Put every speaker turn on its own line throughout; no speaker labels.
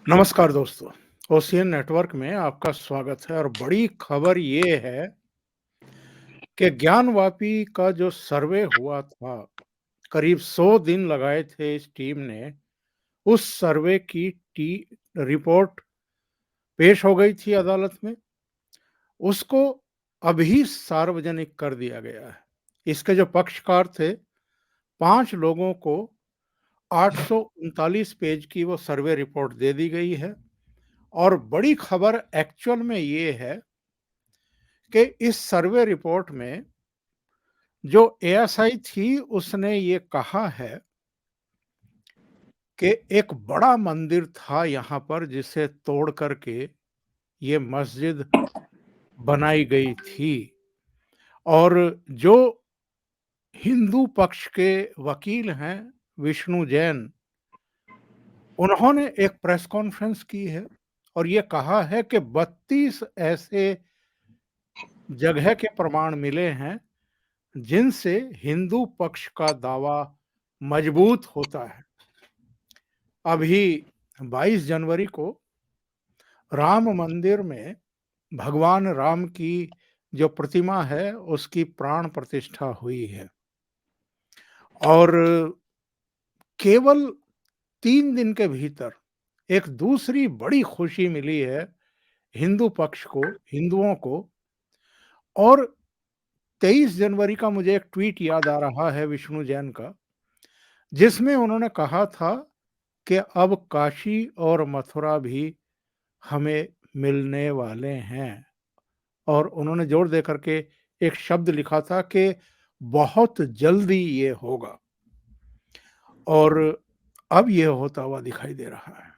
नमस्कार दोस्तों, ocean network में आपका स्वागत है और बड़ी खबर ये है कि ज्ञानवापी का जो सर्वे हुआ था, करीब 100 दिन लगाए थे इस टीम ने, उस सर्वे की टी रिपोर्ट पेश हो गई थी अदालत में, उसको अभी सार्वजनिक कर दिया गया है। इसके जो पक्षकार थे, 5 लोगों को 839 पेज की वो सर्वे रिपोर्ट दे दी गई है और बड़ी खबर एक्चुअल में ये है कि इस सर्वे रिपोर्ट में जो एएसआई थी उसने ये कहा है कि एक बड़ा मंदिर था यहाँ पर जिसे तोड़ करके ये मस्जिद बनाई गई थी और जो हिंदू पक्ष के वकील हैं विष्णु जैन, उन्होंने एक प्रेस कॉन्फ्रेंस की है और ये कहा है कि 32 ऐसे जगह के प्रमाण मिले हैं जिनसे हिंदू पक्ष का दावा मजबूत होता है। अभी 22 जनवरी को राम मंदिर में भगवान राम की जो प्रतिमा है उसकी प्राण प्रतिष्ठा हुई है और केवल 3 दिन के भीतर एक दूसरी बड़ी खुशी मिली है हिंदू पक्ष को, हिंदुओं को। और 23 जनवरी का मुझे एक ट्वीट याद आ रहा है विष्णु जैन का, जिसमें उन्होंने कहा था कि अब काशी और मथुरा भी हमें मिलने वाले हैं और उन्होंने जोर देकर के एक शब्द लिखा था कि बहुत जल्दी ये होगा और अब ये होता हुआ दिखाई दे रहा है।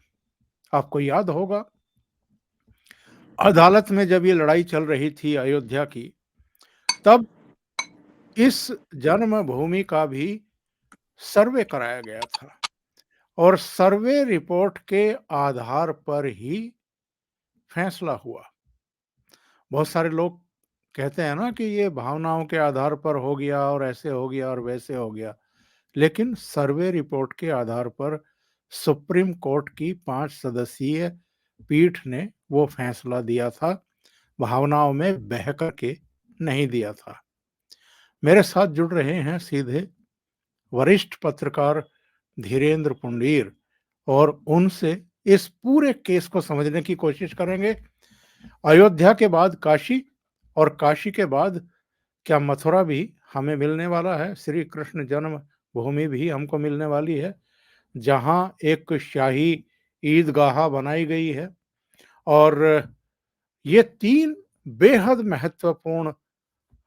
आपको याद होगा अदालत में जब ये लड़ाई चल रही थी अयोध्या की, तब इस जन्मभूमि का भी सर्वे कराया गया था और सर्वे रिपोर्ट के आधार पर ही फैसला हुआ। बहुत सारे लोग कहते हैं ना कि ये भावनाओं के आधार पर हो गया और ऐसे हो गया और वैसे हो गया, लेकिन सर्वे रिपोर्ट के आधार पर सुप्रीम कोर्ट की 5 सदस्यीय पीठ ने वो फैसला दिया था, भावनाओं में बह करके नहीं दिया था। मेरे साथ जुड़ रहे हैं सीधे वरिष्ठ पत्रकार धीरेन्द्र पुंडीर और उनसे इस पूरे केस को समझने की कोशिश करेंगे। अयोध्या के बाद काशी और काशी के बाद क्या मथुरा भी हमें मिलने वाला है, श्री कृष्ण जन्म भूमि भी हमको मिलने वाली है, जहां एक शाही ईदगाह बनाई गई है और ये 3 बेहद महत्वपूर्ण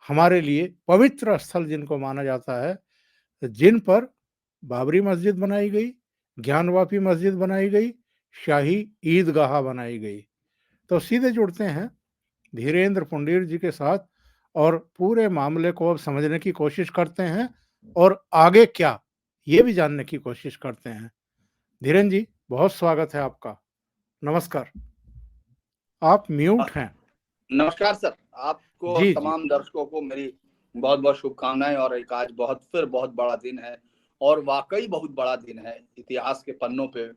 हमारे लिए पवित्र स्थल जिनको माना जाता है, जिन पर बाबरी मस्जिद बनाई गई, ज्ञानवापी मस्जिद बनाई गई, शाही ईदगाह बनाई गई। तो सीधे जुड़ते हैं धीरेन्द्र पुंडीर जी के साथ और पूरे मामले को अब समझने की कोशिश करते हैं और आगे क्या ये भी जानने की कोशिश करते हैं। धीरेन्द्र जी, बहुत स्वागत है आपका। नमस्कार। आप म्यूट हैं।
नमस्कार सर, आपको और
जी जी।
तमाम दर्शकों को मेरी बहुत बहुत शुभकामनाएं। और एक आज बहुत बड़ा दिन है और वाकई बहुत बड़ा दिन है। इतिहास के पन्नों पे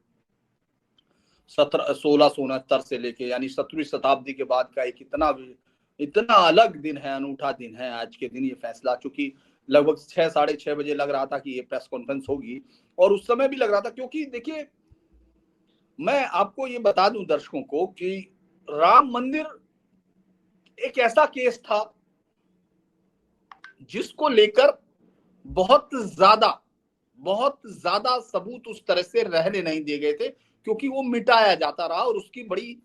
1669 से लेके यानी 17वीं शताब्दी के बाद का एक इतना अलग दिन है, अनूठा दिन है आज के दिन। ये फैसला चूंकि लगभग 6 साढ़े 6 बजे लग रहा था कि ये प्रेस कॉन्फ्रेंस होगी और उस समय भी लग रहा था, क्योंकि देखिए मैं आपको ये बता दूं दर्शकों को कि राम मंदिर एक ऐसा केस था जिसको लेकर बहुत ज्यादा सबूत उस तरह से रहने नहीं दिए गए थे, क्योंकि वो मिटाया जाता रहा और उसकी बड़ी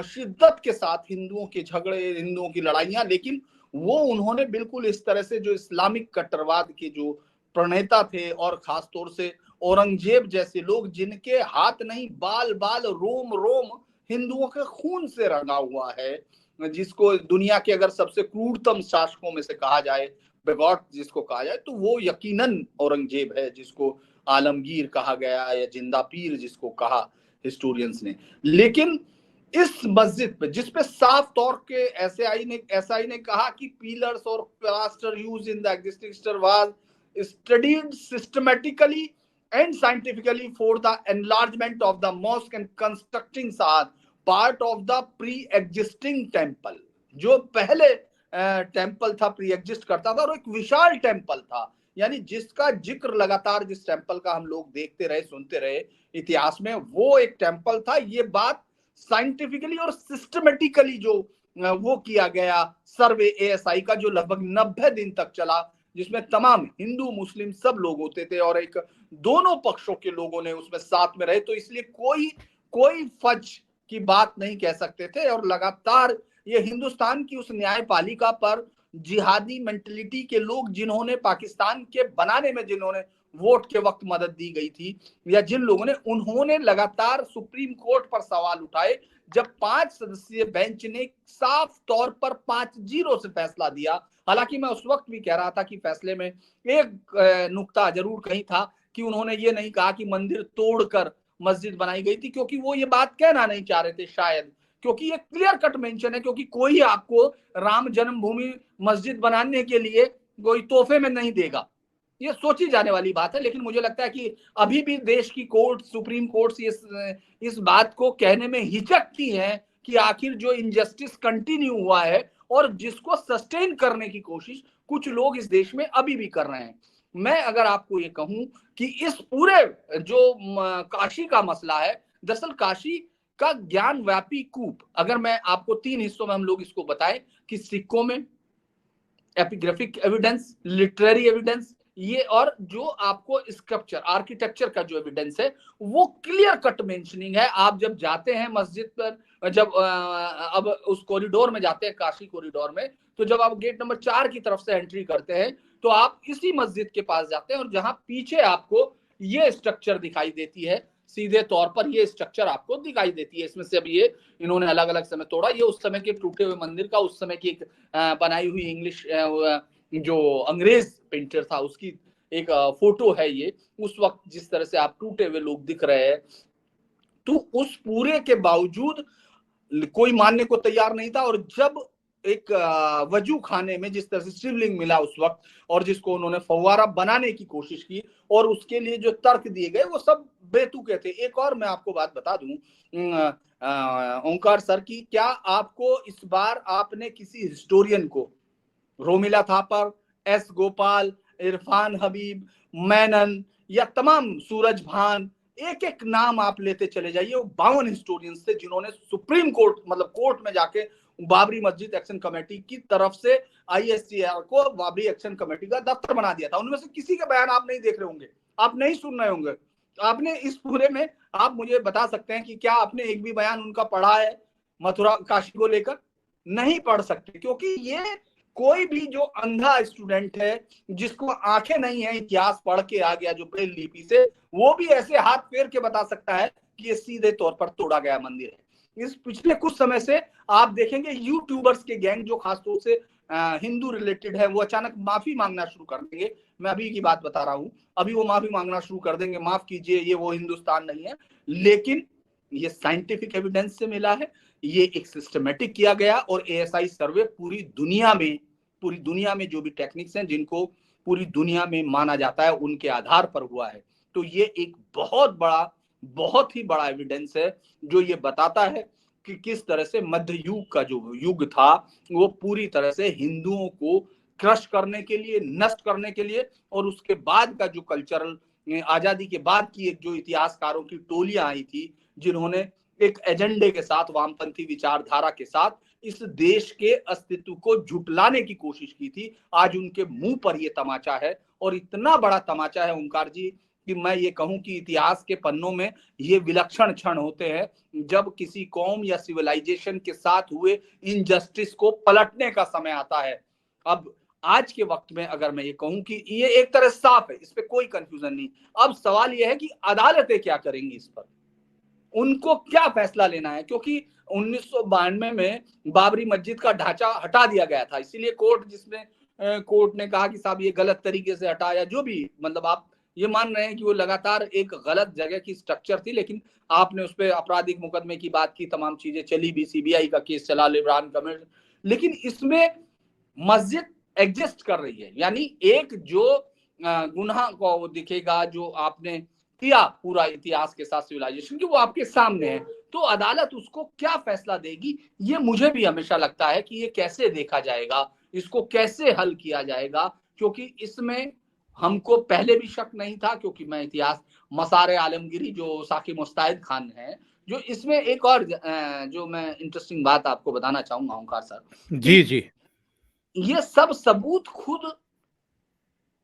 शिद्दत के साथ हिंदुओं के झगड़े, हिंदुओं की लड़ाइयां। लेकिन वो उन्होंने बिल्कुल इस तरह से जो इस्लामिक कट्टरवाद के जो प्रणेता थे और खास तौर से औरंगजेब जैसे लोग जिनके हाथ नहीं बाल बाल रोम रोम हिंदुओं के खून से रंगा हुआ है, जिसको दुनिया के अगर सबसे क्रूरतम शासकों में से कहा जाए, बेगॉट जिसको कहा जाए, तो वो यकीनन औरंगजेब है, जिसको आलमगीर कहा गया या जिंदा पीर जिसको कहा हिस्टोरियंस ने। लेकिन इस मस्जिद पे जिसपे साफ तौर के एसआई ने कहा कि पिलर्स और plaster use in the existing structure was studied systematically and scientifically for the enlargement of the mosque and constructing Saad part of the pre-existing temple। जो पहले टेम्पल था, प्री एग्जिस्ट करता था और एक विशाल टेम्पल था, यानी जिसका जिक्र लगातार जिस टेम्पल का हम लोग देखते रहे सुनते रहे इतिहास में, वो एक टेम्पल था। ये बात साइंटिफिकली और सिस्टमेटिकली जो वो किया गया सर्वे एएसआई का, जो लगभग 90 दिन तक चला, जिसमें तमाम हिंदू मुस्लिम सब लोग होते थे और एक दोनों पक्षों के लोगों ने उसमें साथ में रहे, तो इसलिए कोई फज की बात नहीं कह सकते थे। और लगातार ये हिंदुस्तान की उस न्यायपालिका पर जिहादी मेंटलिटी के लोग, जिन्होंने पाकिस्तान के बनाने में जिन्होंने वोट के वक्त मदद दी गई थी, या जिन लोगों ने, उन्होंने लगातार सुप्रीम कोर्ट पर सवाल उठाए जब 5 सदस्यीय बेंच ने साफ तौर पर 5-0 से फैसला दिया। हालांकि मैं उस वक्त भी कह रहा था कि फैसले में एक नुक्ता जरूर कहीं था कि उन्होंने ये नहीं कहा कि मंदिर तोड़कर मस्जिद बनाई गई थी, क्योंकि वो ये बात कहना नहीं चाह रहे थे शायद, क्योंकि ये क्लियर कट मेंशन है, क्योंकि कोई आपको राम जन्मभूमि मस्जिद बनाने के लिए कोई तोहफे में नहीं देगा, ये सोची जाने वाली बात है। लेकिन मुझे लगता है कि अभी भी देश की कोर्ट, सुप्रीम कोर्ट इस बात को कहने में हिचकती है कि आखिर जो इनजस्टिस कंटिन्यू हुआ है और जिसको सस्टेन करने की कोशिश कुछ लोग इस देश में अभी भी कर रहे हैं। मैं अगर आपको ये कहूं कि इस पूरे जो काशी का मसला है, दरअसल काशी का ज्ञान व्यापी कूप, अगर मैं आपको 3 हिस्सों में हम लोग इसको बताएं कि सिक्कों में एपिग्राफिक एविडेंस, लिटरेरी एविडेंस, ये और जो आपको स्कल्पचर आर्किटेक्चर का जो एविडेंस है वो क्लियर कट मेंशनिंग है। आप जब जाते हैं मस्जिद पर, जब अब उस कॉरिडोर में जाते हैं, काशी कॉरिडोर में, तो जब आप गेट नंबर 4 की तरफ से एंट्री करते हैं तो आप इसी मस्जिद के पास जाते हैं और जहां पीछे आपको ये स्ट्रक्चर दिखाई देती है, सीधे तौर पर ये स्ट्रक्चर आपको दिखाई देती है। इसमें से अब ये इन्होंने अलग अलग समय तोड़ा, ये उस समय के टूटे हुए मंदिर का, उस समय की एक बनाई हुई इंग्लिश जो अंग्रेज पेंटर था उसकी एक फोटो है ये, उस वक्त जिस तरह से आप टूटे हुए लोग दिख रहे हैं। तो उस पूरे के बावजूद कोई मानने को तैयार नहीं था। और जब एक वजू खाने में जिस तरह से शिवलिंग मिला उस वक्त, और जिसको उन्होंने फव्वारा बनाने की कोशिश की और उसके लिए जो तर्क दिए गए वो सब बेतुके थे। एक और मैं आपको बात बता दूं ओंकार सर की, क्या आपको इस बार आपने किसी हिस्टोरियन को, रोमिला थापर, एस गोपाल, इरफान हबीब, मैनन या तमाम सूरज भान, एक एक नाम आप लेते चले जाइए, वो 52 हिस्टोरियंस थे जिन्होंने सुप्रीम कोर्ट मतलब कोर्ट में जाके बाबरी मस्जिद एक्शन कमेटी की तरफ से आईएससीआर को बाबरी एक्शन कमेटी का दफ्तर बना दिया था। उनमें से किसी के बयान आप नहीं देख रहे होंगे, आप नहीं सुन रहे होंगे। आपने इस पूरे में, आप मुझे बता सकते हैं कि क्या आपने एक भी बयान उनका पढ़ा है मथुरा काशी को लेकर? नहीं पढ़ सकते, क्योंकि ये कोई भी जो अंधा स्टूडेंट है जिसको आंखें नहीं है, इतिहास पढ़ के आ गया जो ब्रेल लिपि से, वो भी ऐसे हाथ फेर के बता सकता है कि ये सीधे तौर पर तोड़ा गया मंदिर है। इस पिछले कुछ समय से आप देखेंगे यूट्यूबर्स के गैंग जो खासतौर से हिंदू रिलेटेड है, वो अचानक माफी मांगना शुरू कर देंगे। मैं अभी की बात बता रहा हूं, अभी वो माफी मांगना शुरू कर देंगे, माफ कीजिए ये वो हिंदुस्तान नहीं है। लेकिन ये साइंटिफिक एविडेंस से मिला है, ये एक सिस्टमेटिक किया गया, और एएसआई सर्वे पूरी दुनिया में जो भी टेक्निक्स हैं जिनको पूरी दुनिया में माना जाता है उनके आधार पर हुआ है। तो ये एक बहुत ही बड़ा एविडेंस है जो ये बताता है कि किस तरह से मध्य युग का जो युग था वो पूरी तरह से हिंदुओं को क्रश करने के लिए, नष्ट करने के लिए, और उसके बाद का जो कल्चरल, आजादी के बाद की एक जो इतिहासकारों की टोलियां आई थी जिन्होंने एक एजेंडे के साथ, वामपंथी विचारधारा के साथ इस देश के अस्तित्व को झुटलाने की कोशिश की थी, आज उनके मुंह पर ये तमाचा है। और इतना बड़ा तमाचा है ओंकार जी कि मैं ये कहूं कि इतिहास के पन्नों में ये विलक्षण क्षण होते हैं जब किसी कौम या सिविलाइजेशन के साथ हुए इनजस्टिस को पलटने का समय आता है। अब आज के वक्त में अगर मैं ये कहूं कि ये एक तरह साफ है, इस पे कोई कंफ्यूजन नहीं। अब सवाल ये है कि अदालतें क्या करेंगी इस पर, उनको क्या फैसला लेना है, क्योंकि 1992 में बाबरी मस्जिद का ढांचा हटा दिया गया था, इसीलिए कोर्ट ने कहा कि साहब ये गलत तरीके से हटाया, जो भी मतलब आप ये मान रहे हैं कि वो लगातार एक गलत जगह की स्ट्रक्चर थी, लेकिन आपने उस पर आपराधिक मुकदमे की बात की, तमाम चीजें चली भी, सीबीआई का केस चला, लिब्रान कमेटी, लेकिन इसमें मस्जिद एग्जिस्ट कर रही है। यानी एक जो गुनाह को दिखेगा, जो आपने किया पूरा इतिहास के साथ सिविलाइजेशन की, वो आपके सामने है। तो अदालत उसको क्या फैसला देगी, ये मुझे भी हमेशा लगता है कि ये कैसे देखा जाएगा, इसको कैसे हल किया जाएगा, क्योंकि इसमें हमको पहले भी शक नहीं था, क्योंकि मैं इतिहास मसारे आलमगीरी जो साकी मुस्तैद खान है, जो इसमें एक और जो मैं इंटरेस्टिंग बात आपको बताना चाहूंगा ओंकार सर,
जी,
कि
जी।
ये सब सबूत खुद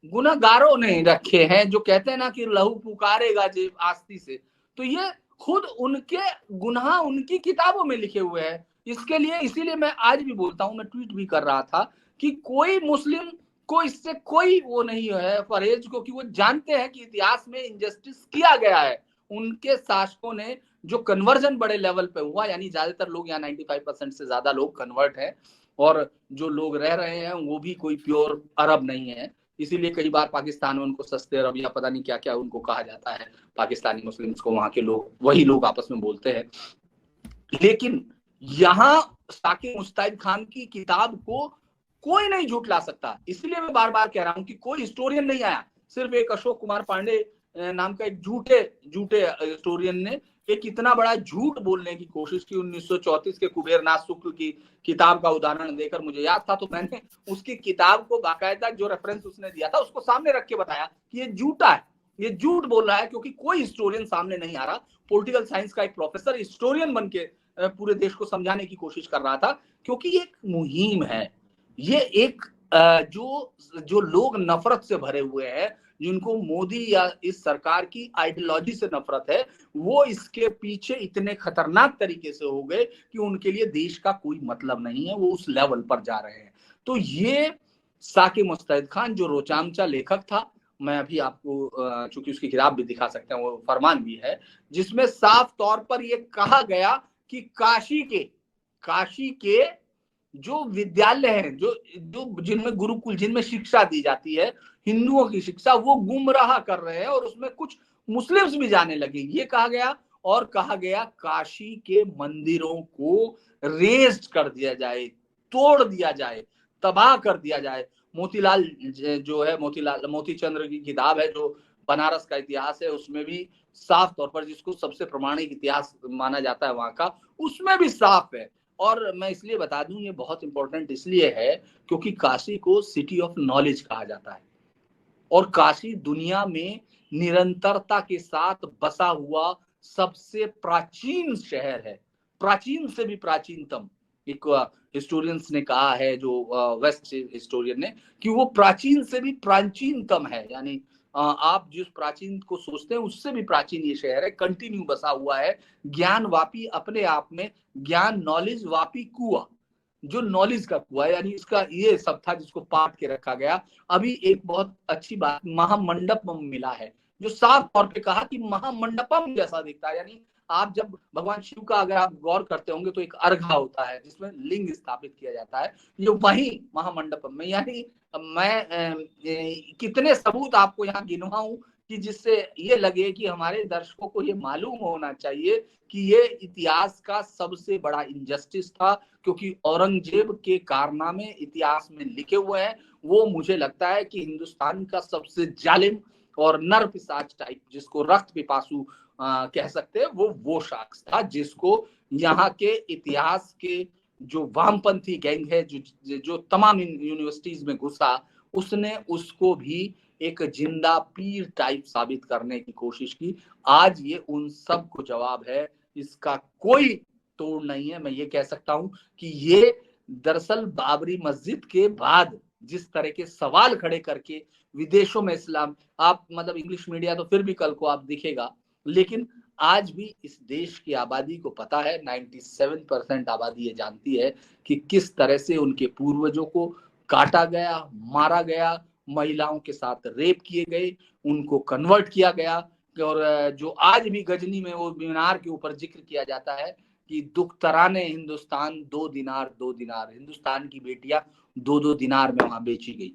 गुनहगारों ने रखे हैं, जो कहते हैं ना कि लहू पुकारेगा जे आस्ती से, तो ये खुद उनके गुनाह उनकी किताबों में लिखे हुए हैं। इसके लिए इसीलिए मैं आज भी बोलता हूं, मैं ट्वीट भी कर रहा था कि कोई मुस्लिम को इससे कोई वो नहीं है परहेज, क्योंकि वो जानते हैं कि इतिहास में इनजस्टिस किया गया है। उनके शासकों ने जो कन्वर्जन बड़े लेवल पे हुआ, यानी ज्यादातर लोग यहाँ 95% से ज्यादा लोग कन्वर्ट है, और जो लोग रह रहे हैं वो भी कोई प्योर अरब नहीं है। इसीलिए कई बार पाकिस्तान में उनको सस्ते अरब या पता नहीं क्या क्या उनको कहा जाता है, पाकिस्तानी मुस्लिम्स को वहां के लोग, वही लोग आपस में बोलते हैं। लेकिन यहाँ साकिब मुस्तैद खान की किताब को कोई नहीं झूठला सकता। इसलिए मैं बार बार कह रहा हूं कि कोई हिस्टोरियन नहीं आया, सिर्फ एक अशोक कुमार पांडे नाम का एक झूठे हिस्टोरियन ने एक इतना बड़ा झूठ बोलने की कोशिश की 1934 के कुबेरनाथ शुक्ल की किताब का उदाहरण देकर। मुझे याद था तो मैंने उसकी किताब को बाकायदा जो रेफरेंस उसने दिया था उसको सामने रख के बताया कि ये झूठा है, ये झूठ बोल रहा है, क्योंकि कोई हिस्टोरियन सामने नहीं आ रहा। पॉलिटिकल साइंस का एक प्रोफेसर हिस्टोरियन बन के पूरे देश को समझाने की कोशिश कर रहा था, क्योंकि ये एक मुहिम है। ये एक जो जो लोग नफरत से भरे हुए हैं, जिनको मोदी या इस सरकार की आइडियोलॉजी से नफरत है, वो इसके पीछे इतने खतरनाक तरीके से हो गए कि उनके लिए देश का कोई मतलब नहीं है, वो उस लेवल पर जा रहे हैं। तो ये साकिब मुस्तैद खान जो रोचामचा लेखक था, मैं अभी आपको चूंकि उसकी किताब भी दिखा सकते हैं, वो फरमान भी है, जिसमें साफ तौर पर यह कहा गया कि काशी के जो विद्यालय हैं, जो जो जिनमें गुरुकुल, जिनमें शिक्षा दी जाती है हिंदुओं की शिक्षा, वो गुमराह कर रहे हैं और उसमें कुछ मुस्लिम्स भी जाने लगे, ये कहा गया। और कहा गया काशी के मंदिरों को रेज्ड कर दिया जाए, तोड़ दिया जाए, तबाह कर दिया जाए। मोतीलाल जो है, मोती चंद्र की किताब है जो बनारस का इतिहास है, उसमें भी साफ तौर पर, जिसको सबसे प्रमाणिक इतिहास माना जाता है वहां का, उसमें भी साफ है। और मैं इसलिए बता दूं, ये बहुत इंपॉर्टेंट इसलिए है क्योंकि काशी को सिटी ऑफ नॉलेज कहा जाता है, और काशी दुनिया में निरंतरता के साथ बसा हुआ सबसे प्राचीन शहर है, प्राचीन से भी प्राचीनतम। एक हिस्टोरियंस ने कहा है, जो वेस्ट हिस्टोरियन ने, कि वो प्राचीन से भी प्राचीनतम है, यानी आप जिस प्राचीन को सोचते हैं उससे भी प्राचीन ये शहर है, कंटिन्यू बसा हुआ है। ज्ञान वापी अपने आप में, ज्ञान नॉलेज वापी कुआ, जो नॉलेज का कुआ, यानी इसका ये सब था जिसको पाट के रखा गया। अभी एक बहुत अच्छी बात महामंडपम मिला है, जो साफ तौर पे कहा कि महामंडपम जैसा दिखता है, यानी आप जब भगवान शिव का अगर आप गौर करते होंगे तो एक अर्घा होता है जिसमें लिंग स्थापित किया जाता है, ये वही महामंडपम में। यानी मैं कितने सबूत आपको यहाँ गिनवाऊं कि जिससे ये लगे कि हमारे दर्शकों को ये मालूम होना चाहिए कि ये इतिहास का सबसे बड़ा इनजस्टिस था, क्योंकि औरंगजेब के कारनामे इतिहास में लिखे हुए हैं। वो मुझे लगता है कि हिंदुस्तान का सबसे जालिम और नर पिशाच टाइप, जिसको रक्त पिपासु कह सकते हैं, वो शख्स था, जिसको यहाँ के इतिहास के जो वामपंथी गैंग है, जो तमाम यूनिवर्सिटीज में घुसा, उसने उसको भी एक जिंदा पीर टाइप साबित करने की कोशिश की। आज ये उन सब को जवाब है, इसका कोई तोड़ नहीं है। मैं ये कह सकता हूं कि ये दरअसल बाबरी मस्जिद के बाद जिस तरह के सवाल खड़े करके विदेशों में इस्लाम, आप मतलब इंग्लिश मीडिया तो फिर भी कल को आप दिखेगा, लेकिन आज भी इस देश की आबादी को पता है, 97% आबादी ये जानती है कि किस तरह से उनके पूर्वजों को काटा गया, मारा गया, महिलाओं के साथ रेप किए गए, उनको कन्वर्ट किया गया। और जो आज भी गजनी में वो मीनार के ऊपर जिक्र किया जाता है कि दुख तराने हिंदुस्तान 2 दिनार 2 दिनार, हिंदुस्तान की बेटियां 2-2 दिनार में वहां बेची गई।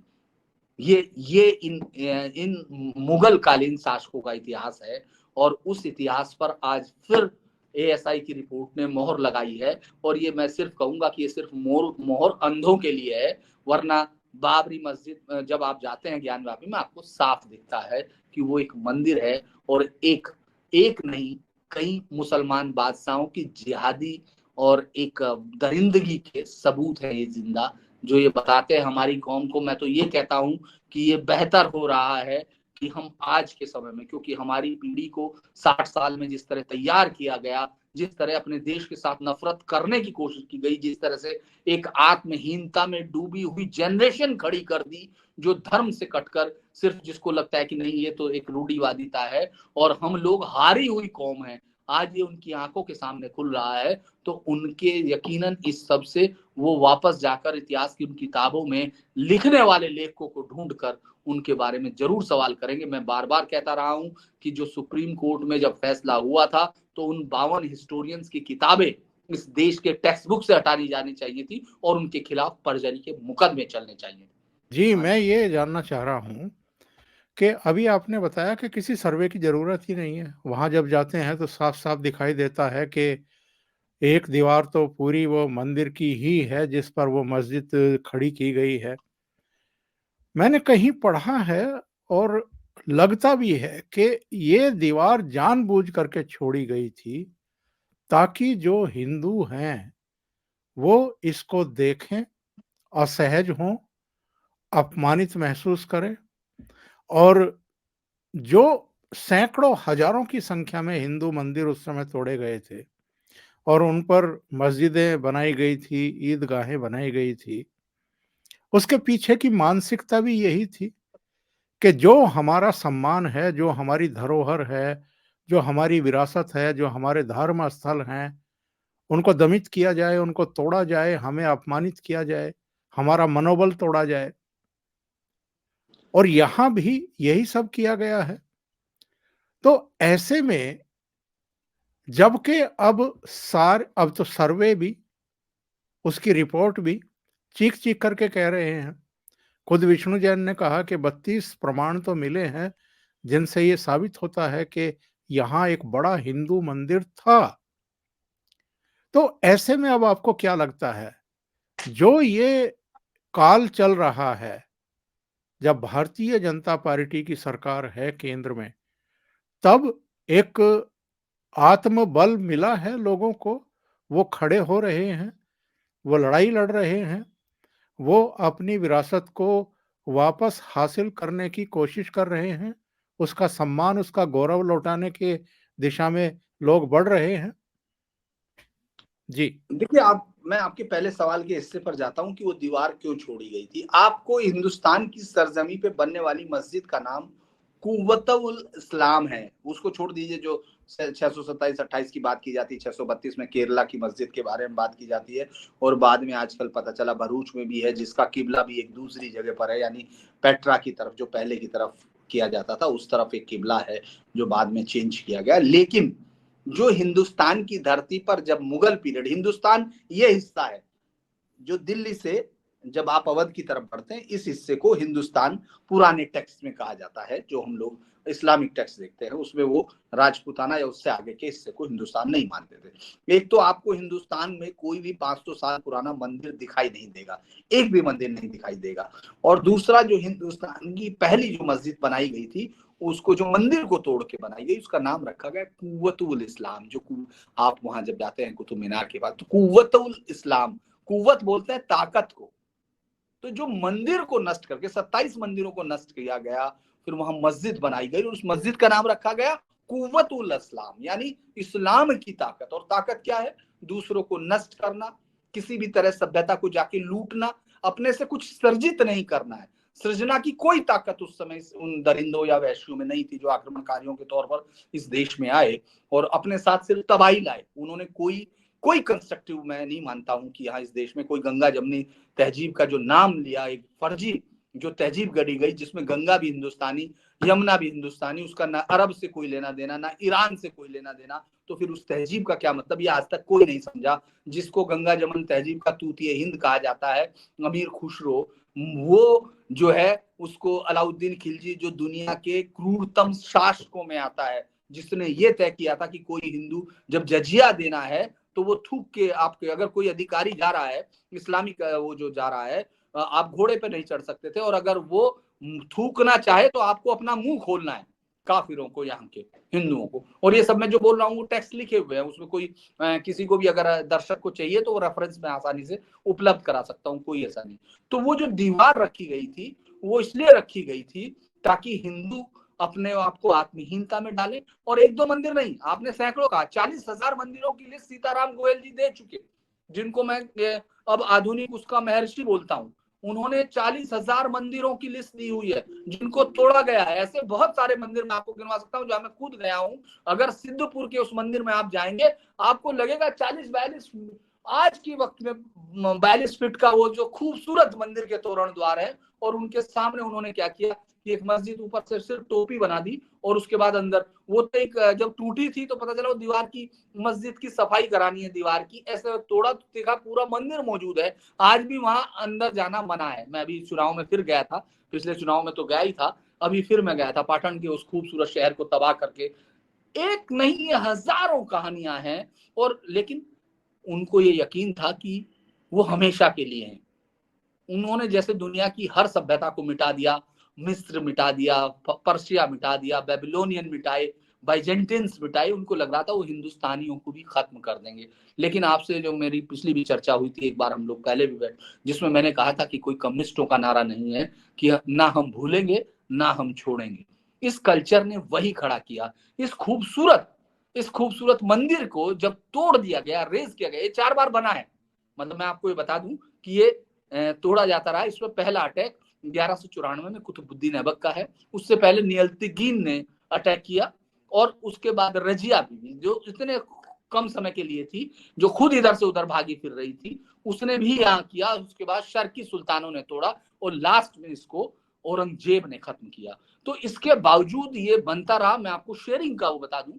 ये इन मुगल कालीन शासकों का इतिहास है, और उस इतिहास पर आज फिर एएसआई की रिपोर्ट ने मोहर लगाई है। और ये मैं सिर्फ कहूंगा कि ये सिर्फ मोहर अंधों के लिए है, वरना बाबरी मस्जिद जब आप जाते हैं ज्ञानवापी में, आपको साफ दिखता है कि वो एक मंदिर है, और एक एक नहीं, कई मुसलमान बादशाहों की जिहादी और एक दरिंदगी के सबूत है ये जिंदा, जो ये बताते हैं हमारी कौम को। मैं तो ये कहता हूँ कि ये बेहतर हो रहा है कि हम आज के समय में, क्योंकि हमारी पीढ़ी को 60 साल में जिस तरह तैयार किया गया, जिस तरह अपने देश के साथ नफरत करने की कोशिश की गई, जिस तरह से एक आत्महीनता में डूबी हुई जनरेशन खड़ी कर दी, जो धर्म से कटकर सिर्फ जिसको लगता है कि नहीं ये तो एक रूढ़िवादिता है और हम लोग हारी हुई कौम है, आज ये उनकी आंखों के सामने खुल रहा है, तो उनके यकीनन इस सब से वो वापस जाकर इतिहास की उन किताबों में लिखने वाले लेखकों को ढूंढकर उनके बारे में जरूर सवाल करेंगे। मैं बार बार कहता रहा हूं कि जो सुप्रीम कोर्ट में जब फैसला हुआ था, तो उन 52 हिस्टोरियंस की किताबें इस देश के टेक्स्ट बुक से हटानी जानी चाहिए थी और उनके खिलाफ परजरी के मुकदमे चलने चाहिए।
जी,
हाँ
मैं ये जानना चाह रहा हूँ कि अभी आपने बताया कि किसी सर्वे की ज़रूरत ही नहीं है। वहाँ जब जाते हैं तो साफ-साफ दिखाई देता है कि एक दीवार तो पूरी वो मंदिर की ही है जिस पर वो मस्जिद खड़ी की गई है। मैंने कहीं पढ़ा है और लगता भी है कि ये दीवार जानबूझ करके छोड़ी गई थी ताकि जो हिंदू हैं, वो इसको देखें, असहज हों, अपमानित महसूस करें और जो सैकड़ों, हज़ारों की संख्या में हिंदू मंदिर उस समय तोड़े गए थे और उन पर मस्जिदें बनाई गई थी, ईदगाहें बनाई गई थी, उसके पीछे की मानसिकता भी यही थी कि जो हमारा सम्मान है, जो हमारी धरोहर है, जो हमारी विरासत है, जो हमारे धर्म स्थल हैं, उनको दमित किया जाए, उनको तोड़ा जाए, हमें अपमानित किया जाए, हमारा मनोबल तोड़ा जाए। और यहाँ भी यही सब किया गया है। तो ऐसे में जबकि अब तो सर्वे भी, उसकी रिपोर्ट भी चीख-चीख करके कह रहे हैं। खुद विष्णु जैन ने कहा कि 32 प्रमाण तो मिले हैं, जिनसे ये साबित होता है कि यहाँ एक बड़ा हिंदू मंदिर था। तो ऐसे में अब आपको क्या लगता है, जो ये काल चल रहा है, जब भारतीय जनता पार्टी की सरकार है केंद्र में, तब एक आत्मबल मिला है लोगों को, वो खड़े हो रहे हैं, वो लड़ाई लड़ रहे हैं, वो अपनी विरासत को वापस हासिल करने की कोशिश कर रहे हैं, उसका सम्मान, उसका गौरव लौटाने के दिशा में लोग बढ़ रहे हैं। जी।
देखिए, आप मैं आपके पहले सवाल के हिस्से पर जाता हूं कि वो दीवार क्यों छोड़ी गई थी। आपको हिंदुस्तान की सरजमी पे बनने वाली मस्जिद का नाम कुव्वतुल इस्लाम है, उसको छोड़ दीजिए। जो 627-28 की बात की जाती है, 632 में केरला की मस्जिद के बारे में बात की जाती है, और बाद में आजकल पता चला भरूच में भी है, जिसका किबला भी एक दूसरी जगह पर है, यानी पेट्रा की तरफ, जो पहले की तरफ किया जाता था उस तरफ एक किबला है, जो बाद में चेंज किया गया। लेकिन जो हिंदुस्तान की धरती पर जब मुगल पीरियड, हिंदुस्तान ये हिस्सा है जो दिल्ली से जब आप अवध की तरफ बढ़ते हैं, इस हिस्से को हिंदुस्तान पुराने टेक्स्ट में कहा जाता है। जो हम लोग इस्लामिक टेक्स्ट देखते हैं उसमें वो राजपूताना या उससे आगे के हिस्से को हिंदुस्तान नहीं मानते थे। एक तो आपको हिंदुस्तान में कोई भी 500 साल पुराना मंदिर दिखाई नहीं देगा, एक भी मंदिर नहीं दिखाई देगा। और दूसरा, जो हिंदुस्तान की पहली जो मस्जिद बनाई गई थी, उसको जो मंदिर को तोड़ के बनाई गई, उसका नाम रखा गया कुव्वतुल इस्लाम। जो आप वहां जब जाते हैं कुतुब मीनार के पास, तो कुव्वतुल इस्लाम, कुव्वत बोलते हैं ताकत को। तो जो मंदिर को नष्ट करके 27 मंदिरों को नष्ट किया गया, फिर वहां मस्जिद बनाई गई और उस मस्जिद का नाम रखा गया कुव्वतुल इस्लाम, यानी इस्लाम की ताकत। और ताकत क्या है? दूसरों को नष्ट करना, किसी भी तरह सभ्यता को जाके लूटना, अपने से कुछ सर्जित नहीं करना है। सृजना की कोई ताकत उस समय उन दरिंदों या वैश्यों में नहीं थी, जो आक्रमणकारियों के तौर पर इस देश में आए और अपने साथ सिर्फ तबाही लाए। उन्होंने कोई कोई कंस्ट्रक्टिव, मैं नहीं मानता हूं कि यहाँ इस देश में कोई गंगा जमनी तहजीब का जो नाम लिया, एक फर्जी जो तहजीब गढ़ी गई, जिसमें गंगा भी हिंदुस्तानी, यमुना भी हिंदुस्तानी, उसका ना अरब से कोई लेना देना, ना ईरान से कोई लेना देना, तो फिर उस तहजीब का क्या मतलब, ये आज तक कोई नहीं समझा। जिसको गंगा जमन तहजीब का तूतिए हिंद कहा जाता है, अमीर खुसरो, वो जो है उसको अलाउद्दीन खिलजी, जो दुनिया के क्रूरतम शासकों में आता है, जिसने ये तय किया था कि कोई हिंदू जब जजिया देना है तो वो थूक के आपके, अगर कोई अधिकारी जा रहा है इस्लामिक वो जो जा रहा है आप घोड़े पे नहीं चढ़ सकते थे, और अगर वो थूकना चाहे तो आपको अपना मुंह खोलना है काफिरों को, यहाँ के हिंदुओं को। और ये सब मैं जो बोल रहा हूँ वो टेक्स्ट लिखे हुए हैं, उसमें कोई किसी को भी अगर दर्शक को चाहिए तो वो रेफरेंस में आसानी से उपलब्ध करा सकता हूँ, कोई ऐसा नहीं। तो वो जो दीवार रखी गई थी वो इसलिए रखी गई थी ताकि हिंदू अपने आप को आत्महीनता में डाले। और एक दो मंदिर नहीं, आपने सैकड़ों कहा, 40,000 मंदिरों की लिस्ट सीताराम गोयल जी दे चुके, जिनको मैं अब आधुनिक उसका महर्षि बोलता हूँ। उन्होंने 40,000 मंदिरों की लिस्ट दी हुई है जिनको तोड़ा गया है। ऐसे बहुत सारे मंदिर मैं आपको गिनवा सकता हूँ जहां मैं खुद गया हूँ। अगर सिद्धपुर के उस मंदिर में आप जाएंगे आपको लगेगा 40-42 आज की वक्त में 42 फीट का वो जो खूबसूरत मंदिर के तोरण द्वार है, और उनके सामने उन्होंने क्या किया कि एक मस्जिद ऊपर से सिर्फ टोपी बना दी, और उसके बाद अंदर वो तो एक जब टूटी थी तो पता चला वो दीवार की, मस्जिद की सफाई करानी है दीवार की, ऐसे तोड़ा तो देखा पूरा मंदिर मौजूद है। आज भी वहां अंदर जाना मना है। मैं अभी चुनाव में फिर गया था, पिछले चुनाव में तो गया ही था, अभी फिर मैं गया था पाटन के उस खूबसूरत शहर को तबाह करके। एक नहीं, ये हजारों कहानियां हैं। और लेकिन उनको ये यकीन था कि वो हमेशा के लिए हैं। उन्होंने जैसे दुनिया की हर सभ्यता को मिटा दिया, मिस्र मिटा दिया, पर्शिया मिटा दिया, बेबीलोनियन मिटाए, बाइजेंटिन्स मिटाए, उनको लग रहा था वो हिंदुस्तानियों को भी खत्म कर देंगे। लेकिन आपसे जो मेरी पिछली भी चर्चा हुई थी, एक बार हम लोग पहले भी बैठ, जिसमें मैंने कहा था कि कोई कम्युनिस्टों का नारा नहीं है कि ना हम भूलेंगे ना हम छोड़ेंगे। इस कल्चर ने वही खड़ा किया। इस खूबसूरत मंदिर को जब तोड़ दिया गया, रेज किया गया, ये 4 बार बना है। मतलब मैं आपको ये बता दूं कि ये तोड़ा जाता रहा। इसमें पहला अटैक 1194 में कुतुबुद्दीन ऐबक का है। उससे पहले नियल्तुगीन ने अटैक किया, और उसके बाद रजिया बीवी जो इतने कम समय के लिए थी, जो खुद इधर से उधर भागी फिर रही थी, उसने भी यहाँ किया। उसके बाद शर्की सुल्तानों ने तोड़ा, और लास्ट में इसको औरंगजेब ने खत्म किया। तो इसके बावजूद ये बनता रहा। मैं आपको शेयरिंग का वो बता दूं,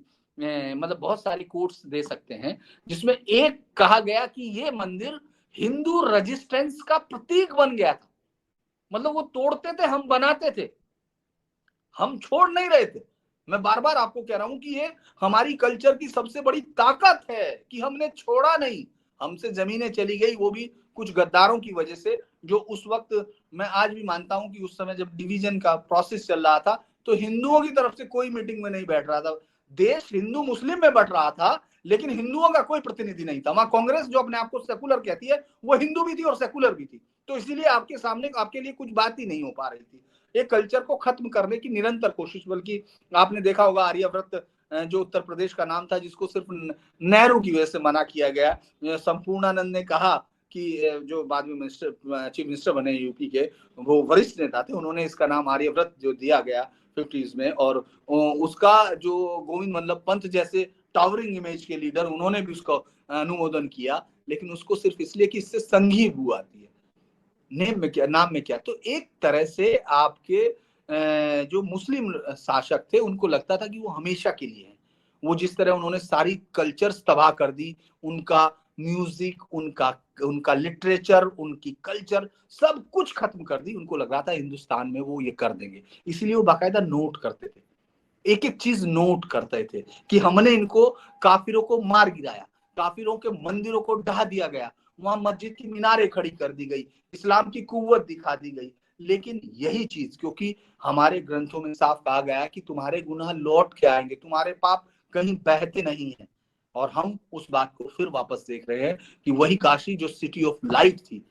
मतलब बहुत सारी कोट्स दे सकते हैं, जिसमें एक कहा गया कि ये मंदिर हिंदू रेजिस्टेंस का प्रतीक बन गया था। मतलब वो तोड़ते थे, हम बनाते थे, हम छोड़ नहीं रहे थे। मैं बार बार आपको कह रहा हूं कि ये हमारी कल्चर की सबसे बड़ी ताकत है कि हमने छोड़ा नहीं। हमसे जमीनें चली गई, वो भी कुछ गद्दारों की वजह से, जो उस वक्त, मैं आज भी मानता हूं कि उस समय जब डिवीजन का प्रोसेस चल रहा था तो हिंदुओं की तरफ से कोई मीटिंग में नहीं बैठ रहा था। देश हिंदू मुस्लिम में बट रहा था, लेकिन हिंदुओं का कोई प्रतिनिधि नहीं था वहां। कांग्रेस जो अपने आप को सेकुलर कहती है वो हिंदू भी थी और सेकुलर भी थी, तो इसीलिए आपके सामने आपके लिए कुछ बात ही नहीं हो पा रही थी। एक कल्चर को खत्म करने की निरंतर कोशिश। बल्कि आपने देखा होगा आर्यव्रत जो उत्तर प्रदेश का नाम था, जिसको सिर्फ नेहरू की वजह से मना किया गया। संपूर्णानंद ने कहा कि जो बाद में मिनिस्टर चीफ मिनिस्टर बने यूपी के, वो वरिष्ठ नेता थे, उन्होंने इसका नाम आर्यव्रत जो दिया गया 50s में। और उसका जो गोविंद वल्लभ पंत जैसे टावरिंग इमेज के लीडर, उन्होंने भी उसका अनुमोदन किया, लेकिन उसको सिर्फ इसलिए कि इससे संघी बू आती है, नेम में क्या, नाम में क्या। तो एक तरह से आपके जो मुस्लिम शासक थे उनको लगता था कि वो हमेशा के लिए हैं। वो जिस तरह उन्होंने सारी कल्चर्स तबाह कर दी, उनका म्यूजिक, उनका उनका लिटरेचर, उनकी कल्चर, सब कुछ खत्म कर दी। उनको लग रहा था हिंदुस्तान में वो ये कर देंगे, इसलिए वो बाकायदा नोट करते थे, एक एक चीज नोट करते थे कि हमने इनको, काफिरों को मार गिराया, काफिरों के मंदिरों को ढहा दिया गया, वहां मस्जिद की मीनारें खड़ी कर दी गई, इस्लाम की कुव्वत दिखा दी गई। लेकिन यही चीज, क्योंकि हमारे ग्रंथों में साफ कहा गया कि तुम्हारे गुनाह लौट के आएंगे, तुम्हारे पाप कहीं बहते नहीं है। और हम उस बात को फिर वापस देख रहे हैं कि वही काशी जो सिटी ऑफ लाइट थी,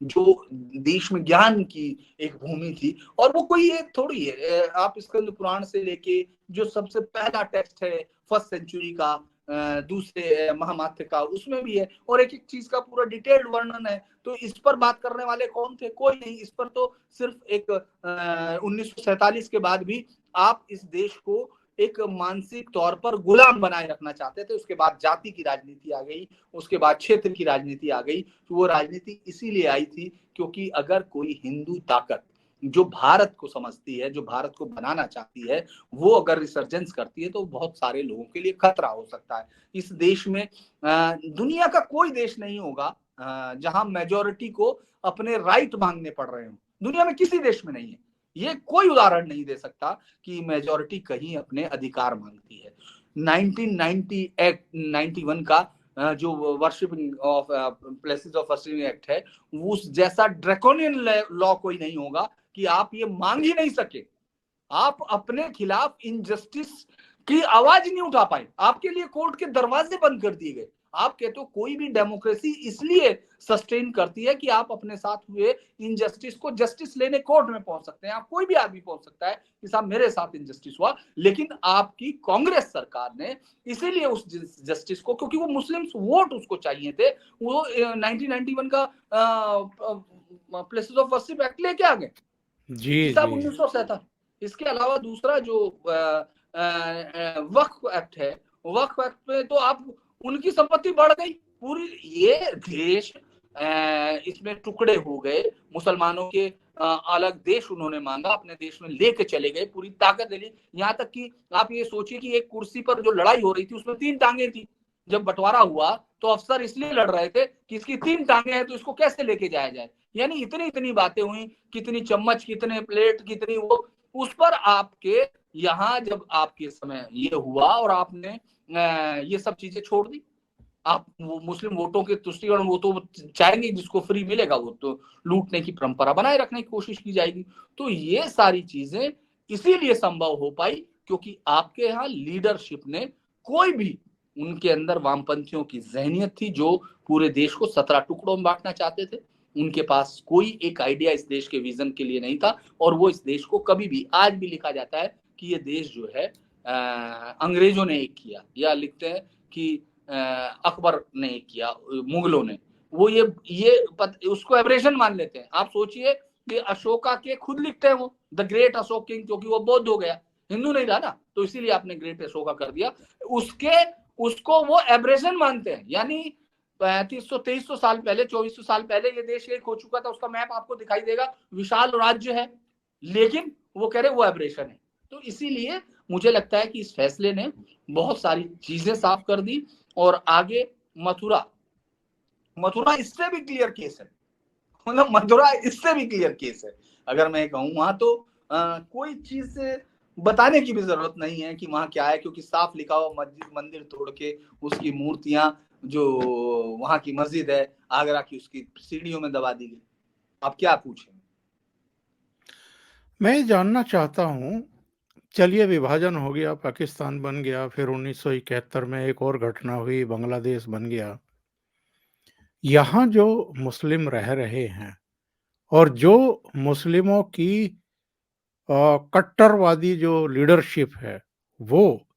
जो देश में ज्ञान की एक भूमि थी, और वो कोई एक थोड़ी है। आप स्कंद पुराण से लेके जो सबसे पहला टेक्स्ट है फर्स्ट सेंचुरी का, दूसरे महामात्र का, उसमें भी है, और एक एक चीज का पूरा डिटेल्ड वर्णन है। तो इस पर बात करने वाले कौन थे? कोई नहीं। इस पर तो सिर्फ एक 1947 के बाद भी आप इस देश को एक मानसिक तौर पर गुलाम बनाए रखना चाहते थे। उसके बाद जाति की राजनीति आ गई, उसके बाद क्षेत्र की राजनीति आ गई। तो वो राजनीति इसीलिए आई थी क्योंकि अगर कोई हिंदू ताकत जो भारत को समझती है, जो भारत को बनाना चाहती है, वो अगर रिसर्जेंस करती है तो बहुत सारे लोगों के लिए खतरा हो सकता है। इस देश में दुनिया का कोई देश नहीं होगा जहां मेजोरिटी को अपने राइट मांगने पड़ रहे हो। दुनिया में किसी देश में नहीं है। ये कोई उदाहरण नहीं दे सकता कि मेजोरिटी कहीं अपने अधिकार मांगती है। 1991 का जो worshipping of places of worshipping act है, उस जैसा ड्रैकोनियन लॉ कोई नहीं होगा कि आप ये मांग ही नहीं सके, आप अपने खिलाफ इनजस्टिस की आवाज नहीं उठा पाए, आपके लिए कोर्ट के दरवाजे बंद कर दिए गए। आप कहते हो कोई भी डेमोक्रेसी इसलिए सस्टेन करती है कि आप अपने साथ हुए इनजस्टिस को जस्टिस लेने कोर्ट में पहुंच सकते हैं। आप कोई भी आदमी पहुंच सकता है कि साहब मेरे साथ इनजस्टिस हुआ, लेकिन आपकी कांग्रेस सरकार ने इसीलिए उस जस्टिस को, क्योंकि वो मुस्लिम्स वोट उसको चाहिए थे, वो 1991 का प्लेसेस ऑफ वर्शिप एक्ट लेके आ गए
जी
कि साहब
जी
1947। इसके अलावा दूसरा जो वक्फ एक्ट है, वक्फ एक्ट पे तो आप उनकी संपत्ति बढ़ गई पूरी, ये देश इसमें टुकड़े हो गए, मुसलमानों के अलग देश उन्होंने मांगा, अपने देश में लेके चले गए, पूरी ताकत दे ली। यहाँ तक कि आप ये सोचिए कि एक कुर्सी पर जो लड़ाई हो रही थी उसमें 3 टांगे थी, जब बंटवारा हुआ तो अफसर इसलिए लड़ रहे थे कि इसकी 3 टांगे हैं तो इसको कैसे लेके जाया जाए। यानी इतनी इतनी बातें हुई, कितनी चम्मच, कितने प्लेट, कितनी वो, उस पर आपके यहाँ जब आपके समय ये हुआ और आपने ये सब चीजें छोड़ दी, आप वो मुस्लिम वोटों के तुष्टिकरण, वो तो चाहेंगे जिसको फ्री मिलेगा वो तो लूटने की परंपरा बनाए रखने की कोशिश की जाएगी। तो ये सारी चीजें इसीलिए संभव हो पाई क्योंकि आपके यहाँ लीडरशिप ने, कोई भी उनके अंदर वामपंथियों की जहनियत थी जो पूरे देश को 17 टुकड़ों में बांटना चाहते थे। उनके पास कोई एक आइडिया इस देश के विजन के लिए नहीं था, और वो इस देश को कभी भी, आज भी लिखा जाता है कि ये देश जो है अंग्रेजों ने एक किया, या लिखते हैं कि अकबर ने किया, मुगलों ने, वो ये उसको एब्रेशन मान लेते हैं। आप सोचिए कि अशोका के खुद लिखते हैं वो द ग्रेट अशोक किंग, क्योंकि वो बौद्ध हो गया, हिंदू नहीं रहा ना, तो इसीलिए आपने ग्रेट अशोका कर दिया। उसको वो एब्रेशन मानते हैं। यानी 3500-2300 साल पहले, 2400 साल पहले ये देश एक हो चुका था, उसका मैप आपको दिखाई देगा, विशाल राज्य है, लेकिन वो कह रहे वो एब्रेशन है। तो इसीलिए मुझे लगता है कि इस फैसले ने बहुत सारी चीजें साफ कर दी। और आगे मथुरा इससे भी क्लियर केस है, मतलब मथुरा इससे भी क्लियर केस है। अगर मैं कहूँ वहां तो कोई चीज से बताने की भी जरूरत नहीं है कि वहां क्या है, क्योंकि साफ लिखा हुआ, मस्जिद मंदिर तोड़ के उसकी मूर्तियां, जो वहां की मस्जिद है आगरा की, उसकी सीढ़ियों में दबा दी गई। आप क्या पूछें?
मैं जानना चाहता हूँ, चलिए विभाजन हो गया, पाकिस्तान बन गया, फिर 1971 में एक और घटना हुई, बांग्लादेश बन गया। यहाँ जो मुस्लिम रह रहे हैं और जो मुस्लिमों की कट्टरवादी जो लीडरशिप है, वो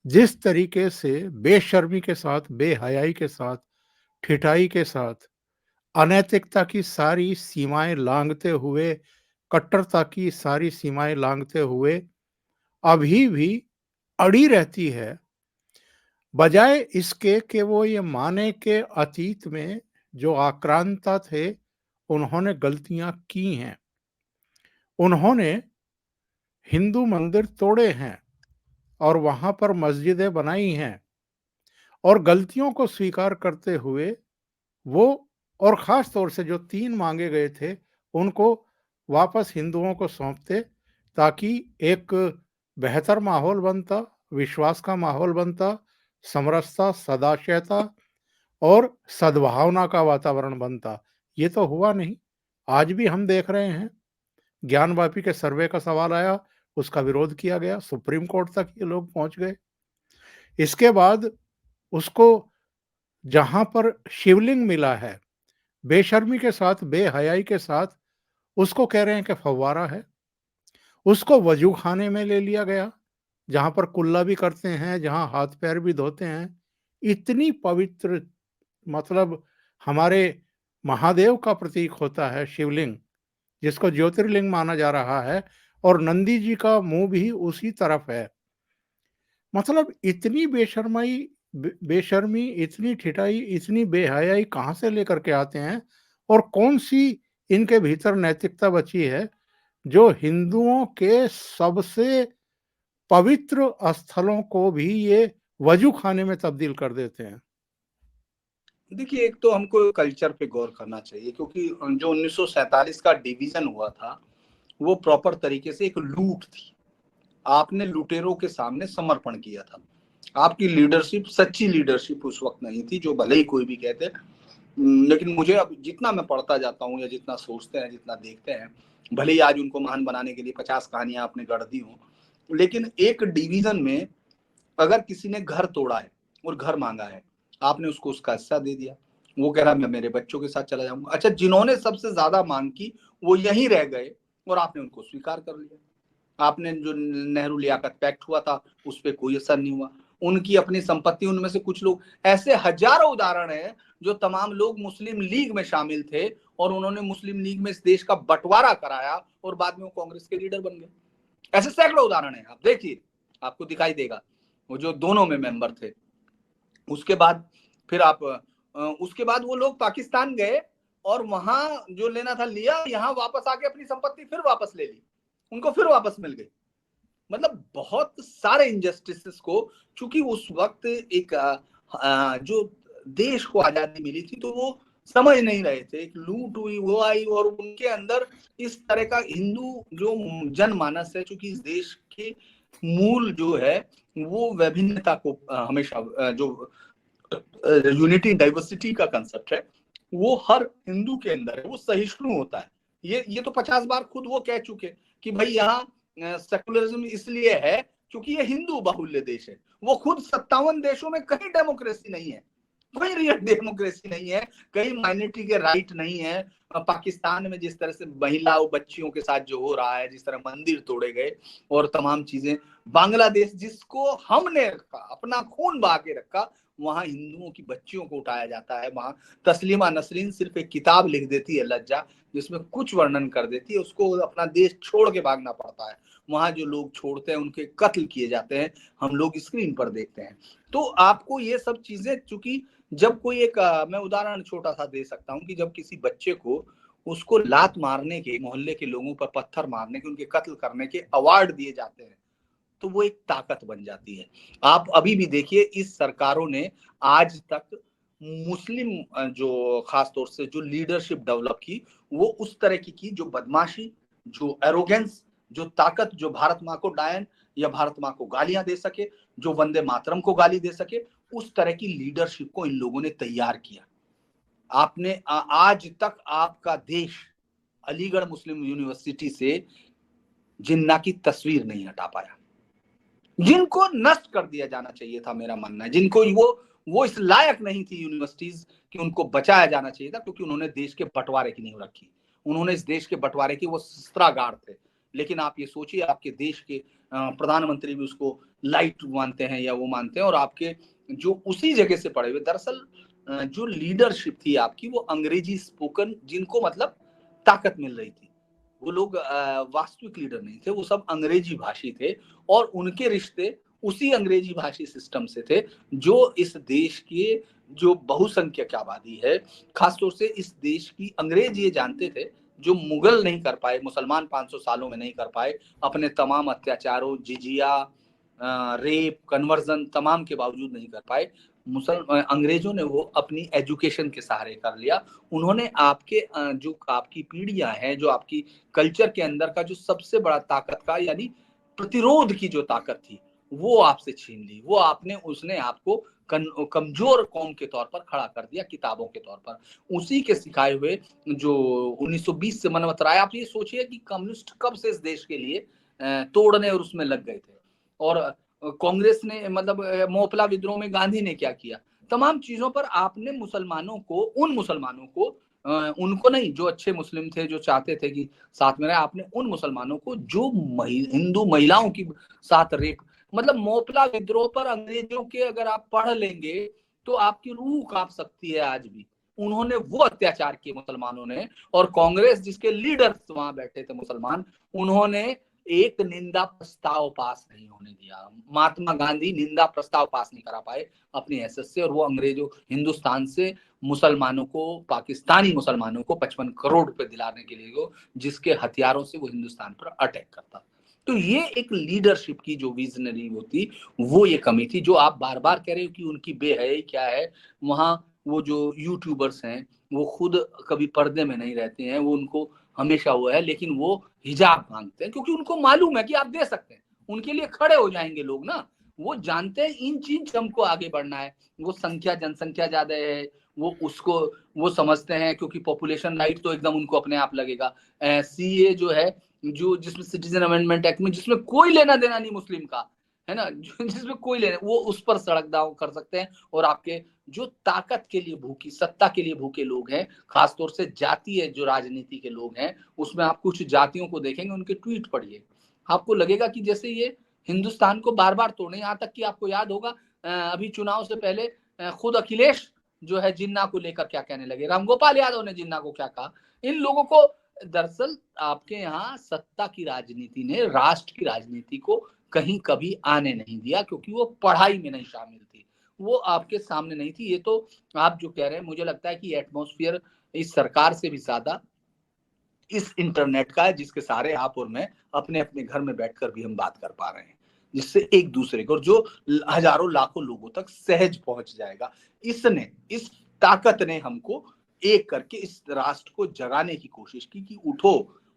जिस तरीके से बेशर्मी के साथ, बेहयाई के साथ, ठिठाई के साथ, अनैतिकता की सारी सीमाएं लांघते हुए, कट्टरता की सारी सीमाएं लांघते हुए अभी भी अड़ी रहती है, बजाय इसके कि वो ये माने कि अतीत में जो आक्रांता थे उन्होंने गलतियां की हैं, उन्होंने हिंदू मंदिर तोड़े हैं और वहां पर मस्जिदें बनाई हैं, और गलतियों को स्वीकार करते हुए वो, और खास तौर से जो 3 मांगे गए थे उनको वापस हिंदुओं को सौंपते, ताकि एक बेहतर माहौल बनता, विश्वास का माहौल बनता, समरसता, सदाशयता और सद्भावना का वातावरण बनता। ये तो हुआ नहीं। आज भी हम देख रहे हैं, ज्ञानवापी के सर्वे का सवाल आया, उसका विरोध किया गया, सुप्रीम कोर्ट तक ये लोग पहुंच गए। इसके बाद उसको जहां पर शिवलिंग मिला है, बेशर्मी के साथ, बेहयाई के साथ उसको कह रहे हैं कि फव्वारा है। उसको वजू खाने में ले लिया गया, जहां पर कुल्ला भी करते हैं, जहां हाथ पैर भी धोते हैं। इतनी पवित्र, मतलब हमारे महादेव का प्रतीक होता है शिवलिंग, जिसको ज्योतिर्लिंग माना जा रहा है, और नंदी जी का मुंह भी उसी तरफ है। मतलब इतनी बेशर्मी, इतनी ठिठाई, इतनी बेहयाई कहाँ से लेकर के आते हैं, और कौन सी इनके भीतर नैतिकता बची है जो हिंदुओं के सबसे पवित्र स्थलों को भी ये वजू खाने में तब्दील कर देते हैं।
देखिए, एक तो हमको कल्चर पे गौर करना चाहिए, क्योंकि जो 1947 का डिवीजन हुआ था वो प्रॉपर तरीके से एक लूट थी। आपने लुटेरों के सामने समर्पण किया था। आपकी लीडरशिप सच्ची लीडरशिप उस वक्त नहीं थी, जो भले ही कोई भी कहते। लेकिन मुझे अब जितना मैं पढ़ता जाता हूँ या जितना सोचते हैं, जितना देखते हैं, भले ही आज उनको महान बनाने के लिए 50 कहानियां आपने गढ़ दी हो, लेकिन एक डिवीजन में अगर किसी ने घर तोड़ा है और घर मांगा है, आपने उसको उसका हिस्सा दे दिया, वो कह रहा मैं मेरे बच्चों के साथ चला जाऊंगा। अच्छा, जिन्होंने सबसे ज्यादा मांग की वो यहीं रह गए और आपने उनको स्वीकार कर लिया। आपने जो नेहरू लियाकत पैक्ट हुआ था उस पर कोई असर नहीं हुआ। उनकी अपनी संपत्ति, उनमें से कुछ लोग, ऐसे हजारों उदाहरण है जो तमाम लोग मुस्लिम लीग में शामिल थे और उन्होंने मुस्लिम लीग में इस देश का बंटवारा कराया और बाद में वो कांग्रेस के लीडर बन गए। ऐसे सैकड़ों उदाहरण है, आप देखिए, आपको दिखाई देगा, वो जो दोनों में मेंबर थे। उसके बाद फिर आप उसके बाद वो लोग पाकिस्तान गए और वहां जो लेना था लिया, यहाँ वापस आके अपनी संपत्ति फिर वापस ले ली, उनको फिर वापस मिल गई। मतलब बहुत सारे इनजस्टिसेस को, चूंकि उस वक्त एक जो देश को आजादी मिली थी तो वो समझ नहीं रहे थे, एक लूट हुई, वो आई, और उनके अंदर इस तरह का हिंदू जो जनमानस है, चूंकि इस देश के मूल जो है वो विभिन्नता को हमेशा जो यूनिटी डाइवर्सिटी का कंसेप्ट है वो हर हिंदू के अंदर है, वो सहिष्णु होता है। ये तो 50 बार खुद वो कह चुके कि भाई यहाँ सेकुलरिज्म इसलिए है क्योंकि ये हिंदू बाहुल्य देश है। वो खुद 57 देशों में कहीं डेमोक्रेसी नहीं है, कोई रियल डेमोक्रेसी नहीं है, कहीं माइनॉरिटी के राइट नहीं है। पाकिस्तान में जिस तरह से महिलाओं बच्चियों के साथ जो हो रहा है, जिस तरह मंदिर तोड़े गए और तमाम चीजें, बांग्लादेश जिसको हमने रखा, अपना खून बहा के रखा, वहां हिंदुओं की बच्चियों को उठाया जाता है। वहां तस्लीमा नसरीन सिर्फ एक किताब लिख देती है लज्जा, जिसमें कुछ वर्णन कर देती है, उसको अपना देश छोड़ के भागना पड़ता है। वहां जो लोग छोड़ते हैं उनके कत्ल किए जाते हैं, हम लोग स्क्रीन पर देखते हैं। तो आपको ये सब चीजें, चूंकि जब कोई एक मैं उदाहरण छोटा सा दे सकता हूँ कि जब किसी बच्चे को उसको लात मारने के, मोहल्ले के लोगों पर पत्थर मारने के, उनके कत्ल करने के अवार्ड दिए जाते हैं, तो वो एक ताकत बन जाती है। आप अभी भी देखिए, इस सरकारों ने आज तक मुस्लिम जो खास तौर से जो लीडरशिप डेवलप की, वो उस तरह की जो बदमाशी, जो एरोगेंस, जो ताकत, जो भारत माँ को डायन या भारत माँ को गालियां दे सके, जो वंदे मातरम को गाली दे सके, उस तरह की लीडरशिप को इन लोगों ने तैयार किया। आपने आज तक आपका देश अलीगढ़ मुस्लिम यूनिवर्सिटी से जिन्ना की तस्वीर नहीं हटा पाया, जिनको नष्ट कर दिया जाना चाहिए था, मेरा मानना है, जिनको वो इस लायक नहीं थी यूनिवर्सिटीज कि उनको बचाया जाना चाहिए था, क्योंकि उन्होंने देश के बंटवारे की नींव रखी, उन्होंने इस देश के बंटवारे की वो शस्त्रागार थे। लेकिन आप ये सोचिए, आपके देश के प्रधानमंत्री भी उसको लाइट मानते हैं या वो मानते हैं, और आपके जो उसी जगह से पढ़े हुए, दरअसल जो लीडरशिप थी आपकी वो अंग्रेजी स्पोकन, जिनको मतलब ताकत मिल रही थी, वो लोग वास्तविक लीडर नहीं थे, वो सब अंग्रेजी भाषी थे, और उनके रिश्ते उसी अंग्रेजी भाषी सिस्टम से थे जो इस देश के जो बहुसंख्यक आबादी है, खासतौर से इस देश की, अंग्रेज ये जानते थे जो मुगल नहीं कर पाए, मुसलमान 500 सालों में नहीं कर पाए, अपने तमाम अत्याचारों, जिजिया, रेप, कन्वर्जन तमाम के बावजूद नहीं कर पाए, अंग्रेजों ने वो अपनी एजुकेशन के सहारे कर लिया। उन्होंने आपके जो आपकी पीढ़ियां हैं, जो आपकी कल्चर के अंदर का जो सबसे बड़ा ताकत का, यानी प्रतिरोध की जो ताकत थी, वो आपसे छीन ली। वो आपने उसने आपको कमजोर कौम के तौर पर खड़ा कर दिया, किताबों के तौर पर। उसी के सिखाए हुए जो 1920 से मनवत राय, आप ये सोचिए कि कम्युनिस्ट कब से इस देश के लिए तोड़ने और उसमें लग गए थे, और कांग्रेस ने, मतलब मोपला विद्रोह में गांधी ने क्या किया, तमाम चीजों पर आपने मुसलमानों को, उन मुसलमानों को, उनको नहीं जो अच्छे मुस्लिम थे, जो चाहते थे कि साथ में रहे, आपने उन मुसलमानों को जो हिंदू महिलाओं की साथ रेप, मतलब मोपला विद्रोह पर अंग्रेजों के अगर आप पढ़ लेंगे तो आपकी रूह कांप सकती है आज भी। उन्होंने वो अत्याचार किए मुसलमानों ने, और कांग्रेस जिसके लीडर वहां बैठे थे मुसलमान, उन्होंने एक निंदा प्रस्ताव पास नहीं होने दिया। महात्मा गांधी निंदा प्रस्ताव पास नहीं करा पाए अपनी हैसियत से, और वो अंग्रेजों, हिंदुस्तान से मुसलमानों को, पाकिस्तानी मुसलमानों को 55 करोड़ रुपए दिलाने के लिए, जिसके हथियारों से वो हिंदुस्तान पर अटैक करता। तो ये एक लीडरशिप की जो विजनरी होती, वो ये कमी थी, जो आप बार बार कह रहे हो कि उनकी बेहयाई क्या है। वहां वो जो यूट्यूबर्स हैं वो खुद कभी पर्दे में नहीं रहते हैं, वो उनको हमेशा वो है, लेकिन वो हिजाब मांगते हैं क्योंकि उनको मालूम है कि आप दे सकते हैं, उनके लिए खड़े हो जाएंगे लोग ना। वो जानते हैं इन चीज हमको आगे बढ़ना है। वो जनसंख्या ज्यादा है, वो उसको वो समझते हैं, क्योंकि पॉपुलेशन राइट तो एकदम उनको अपने आप लगेगा। सीए जो है, जो जिसमें सिटीजन अमेंडमेंट एक्ट में, जिसमें कोई लेना देना नहीं मुस्लिम का, है ना, जिसमें कोई लेना, वो उस पर सड़क दाव कर सकते हैं। और आपके जो ताकत के लिए भूखी, सत्ता के लिए भूखे लोग हैं, खासतौर से जातीय जो राजनीति के लोग हैं, उसमें आप कुछ जातियों को देखेंगे, उनके ट्वीट पढ़िए, आपको लगेगा कि जैसे ये हिंदुस्तान को बार बार तोड़ने, यहाँ तक कि आपको याद होगा अभी चुनाव से पहले खुद अखिलेश जो है जिन्ना को लेकर क्या कहने लगे, रामगोपाल यादव ने जिन्ना को क्या कहा। इन लोगों को दरअसल आपके यहाँ सत्ता की राजनीति ने राष्ट्र की राजनीति को कहीं कभी आने नहीं दिया, क्योंकि वो पढ़ाई में नहीं शामिल थी, वो आपके सामने नहीं थी। ये तो आप जो कह रहे हैं, मुझे लगता है कि एटमॉस्फेयर इस सरकार से भी ज्यादा इस इंटरनेट का है, जिसके सहारे आप और मैं अपने अपने घर में बैठकर भी हम बात कर पा रहे हैं, जिससे एक दूसरे को, और जो हजारों लाखों लोगों तक सहज पहुंच जाएगा। इस ताकत ने हमको एक करके इस राष्ट्र को जगाने की कोशिश की कि उठो,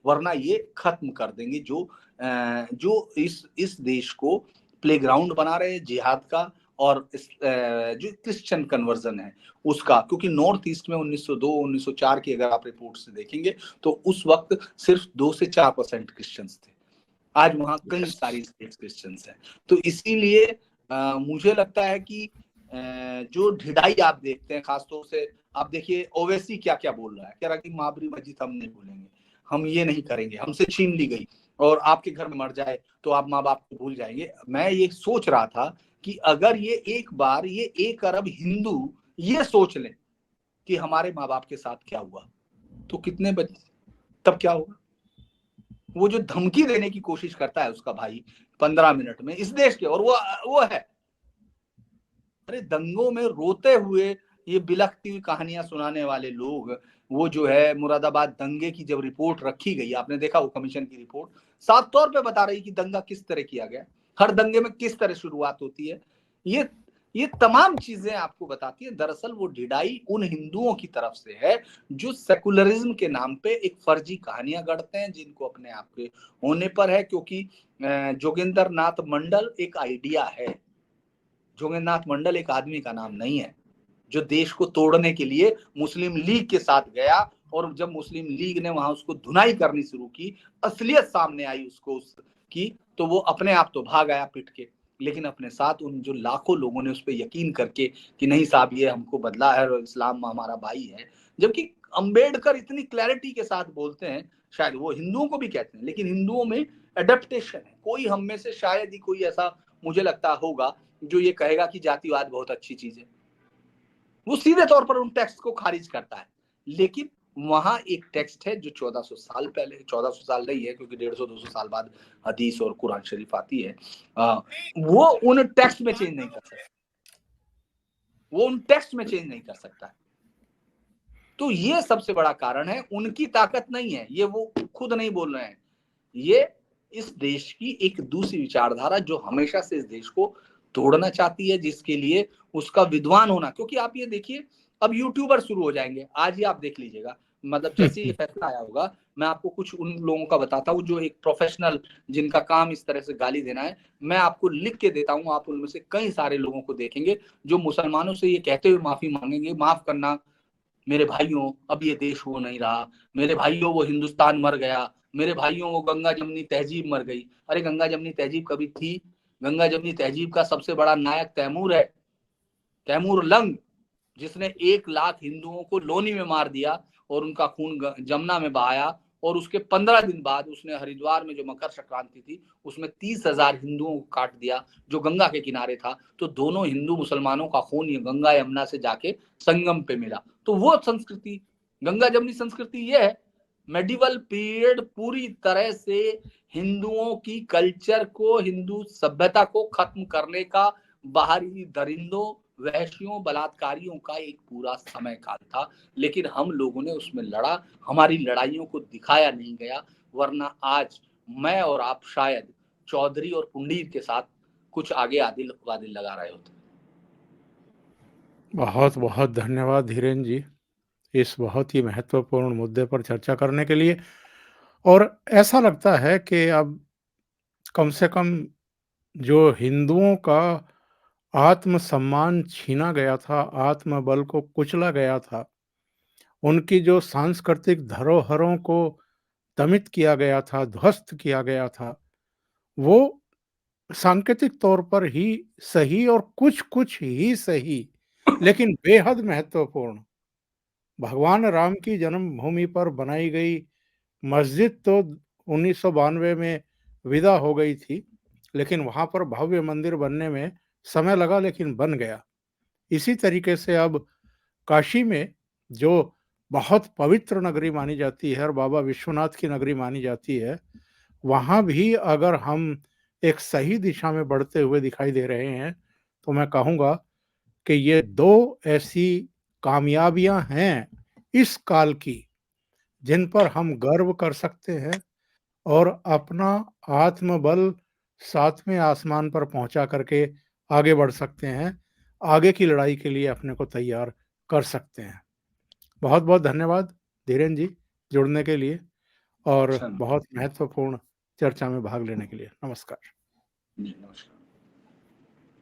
वरना ये खत्म कर देंगे जो इस देश को प्लेग्राउंड बना रहे हैं जिहाद का, और जो क्रिश्चियन कन्वर्जन है उसका। क्योंकि नॉर्थ ईस्ट में 1902 1904 की अगर आप रिपोर्ट से देखेंगे तो उस वक्त सिर्फ 2 से 4% क्रिश्चियंस थे, आज वहां कई सारी स्टेट्स क्रिश्चियंस हैं। तो इसीलिए मुझे लगता है कि जो ढिढाई आप देखते हैं, खासतौर से आप देखिए ओवैसी क्या क्या बोल रहा है, कह रहा कि बाबरी मस्जिद हम नहीं भूलेंगे, हम ये नहीं करेंगे, हमसे छीन ली गई, और आपके घर में मर जाए तो आप माँ बाप को भूल जाएंगे। मैं ये सोच रहा था कि अगर ये एक बार ये 1 अरब हिंदू ये सोच लें कि हमारे माँ बाप के साथ क्या हुआ, तो कितने बच्चे, तब क्या होगा। वो जो धमकी देने की कोशिश करता है उसका भाई 15 मिनट में इस देश के, और वो है, अरे दंगों में रोते हुए ये बिलखती हुई कहानियां सुनाने वाले लोग, वो जो है मुरादाबाद दंगे की जब रिपोर्ट रखी गई, आपने देखा वो कमीशन की रिपोर्ट साफ तौर पे बता रही कि दंगा किस तरह किया गया, हर दंगे में किस तरह शुरुआत होती है। ये ये तमाम चीजें आपको बताती है। दरअसल वो ढिढाई उन हिंदुओं की तरफ से है जो सेकुलरिज्म के नाम पे एक फर्जी कहानियां गढ़ते हैं, जिनको अपने आप के होने पर है। क्योंकि जोगेंद्र नाथ मंडल एक आइडिया है, जोगेंद्र नाथ मंडल एक आदमी का नाम नहीं है, जो देश को तोड़ने के लिए मुस्लिम लीग के साथ गया, और जब मुस्लिम लीग ने वहां उसको धुनाई करनी शुरू की, असलियत सामने आई उसको उसकी, तो वो अपने आप तो भाग आया पिट के, लेकिन अपने साथ उन जो लाखों लोगों ने उस पर यकीन करके कि नहीं साहब ये हमको बदला है और इस्लाम हमारा भाई है। जबकि अंबेडकर इतनी क्लैरिटी के साथ बोलते हैं, शायद वो हिंदुओं को भी कहते हैं, लेकिन हिंदुओं में एडेप्टेशन है। कोई हम में से शायद ही कोई ऐसा मुझे लगता होगा जो ये कहेगा कि जातिवाद बहुत अच्छी चीज है, वो सीधे तौर पर उन टेक्स्ट को खारिज करता है। लेकिन वहां एक टेक्स्ट है जो 1400 साल पहले, 1400 साल नहीं है क्योंकि 150-200 साल बाद हदीस और कुरान शरीफ आती है, वो उन टेक्स्ट में चेंज नहीं कर सकता, वो उन टेक्स्ट में चेंज नहीं कर सकता। तो ये सबसे बड़ा कारण है, उनकी ताकत नहीं है, ये वो खुद नहीं बोल रहे हैं, ये इस देश की एक दूसरी विचारधारा जो हमेशा से इस देश को तोड़ना चाहती है, जिसके लिए उसका विद्वान होना। क्योंकि आप ये देखिए अब यूट्यूबर शुरू हो जाएंगे, आज ही आप देख लीजिएगा, मतलब जैसे ये फैसला आया होगा, मैं आपको कुछ उन लोगों का बताता हूँ जो एक प्रोफेशनल, जिनका काम इस तरह से गाली देना है, मैं आपको लिख के देता हूँ, आप उनमें से कई सारे लोगों को देखेंगे जो मुसलमानों से ये कहते हुए माफी मांगेंगे, माफ करना मेरे भाइयों, अब ये देश हो नहीं रहा, मेरे भाइयों वो हिंदुस्तान मर गया, मेरे भाइयों वो गंगा जमनी तहजीब मर गई। अरे गंगा जमनी तहजीब कभी थी? गंगा जमनी तहजीब का सबसे बड़ा नायक तैमूर है, तैमूर लंग, जिसने 1 लाख हिंदुओं को लोनी में मार दिया और उनका खून जमुना में बहाया। और उसके 15 दिन बाद उसने हरिद्वार में जो मकर संक्रांति थी उसमें 30,000 हिंदुओं को काट दिया जो गंगा के किनारे था। तो दोनों हिंदू मुसलमानों का खून ये गंगा यमुना से जाके संगम पे मिला। तो वो संस्कृति, गंगा जमनी संस्कृति ये है। मेडिवल पीरियड पूरी तरह से हिंदुओं की कल्चर को, हिंदू सभ्यता को खत्म करने का बाहरी दरिंदों, वहशियों, बलात्कारियों का एक पूरा समय काल था। लेकिन हम लोगों ने उसमें लड़ा, हमारी लड़ाइयों को दिखाया नहीं गया, वरना आज मैं और आप शायद चौधरी और पुंडीर के साथ कुछ आगे आदिल वादिल लगा रहे होते।
बहुत बहुत धन्यवाद धीरेन जी, इस बहुत ही महत्वपूर्ण मुद्दे पर चर्चा करने के लिए। और ऐसा लगता है कि अब कम से कम जो हिंदुओं का आत्मसम्मान छीना गया था, आत्मबल को कुचला गया था, उनकी जो सांस्कृतिक धरोहरों को दमित किया गया था, ध्वस्त किया गया था, वो सांकेतिक तौर पर ही सही और कुछ-कुछ ही सही, लेकिन बेहद महत्वपूर्ण, भगवान राम की जन्मभूमि पर बनाई गई मस्जिद तो 1992 में विदा हो गई थी, लेकिन वहाँ पर भव्य मंदिर बनने में समय लगा, लेकिन बन गया। इसी तरीके से अब काशी में जो बहुत पवित्र नगरी मानी जाती है और बाबा विश्वनाथ की नगरी मानी जाती है, वहाँ भी अगर हम एक सही दिशा में बढ़ते हुए दिखाई दे रहे हैं, तो मैं कहूँगा कि ये 2 ऐसी कामयाबियाँ हैं इस काल की, जिन पर हम गर्व कर सकते हैं और अपना आत्मबल 7वें आसमान पर पहुँचा करके आगे बढ़ सकते हैं। आगे की लड़ाई के लिए अपने को तैयार कर सकते हैं। बहुत-बहुत धन्यवाद धीरेन जी, जुड़ने के लिए और
अच्छा,
बहुत महत्वपूर्ण चर्चा में भाग लेने के लिए। नमस्कार।
जी, नमस्कार।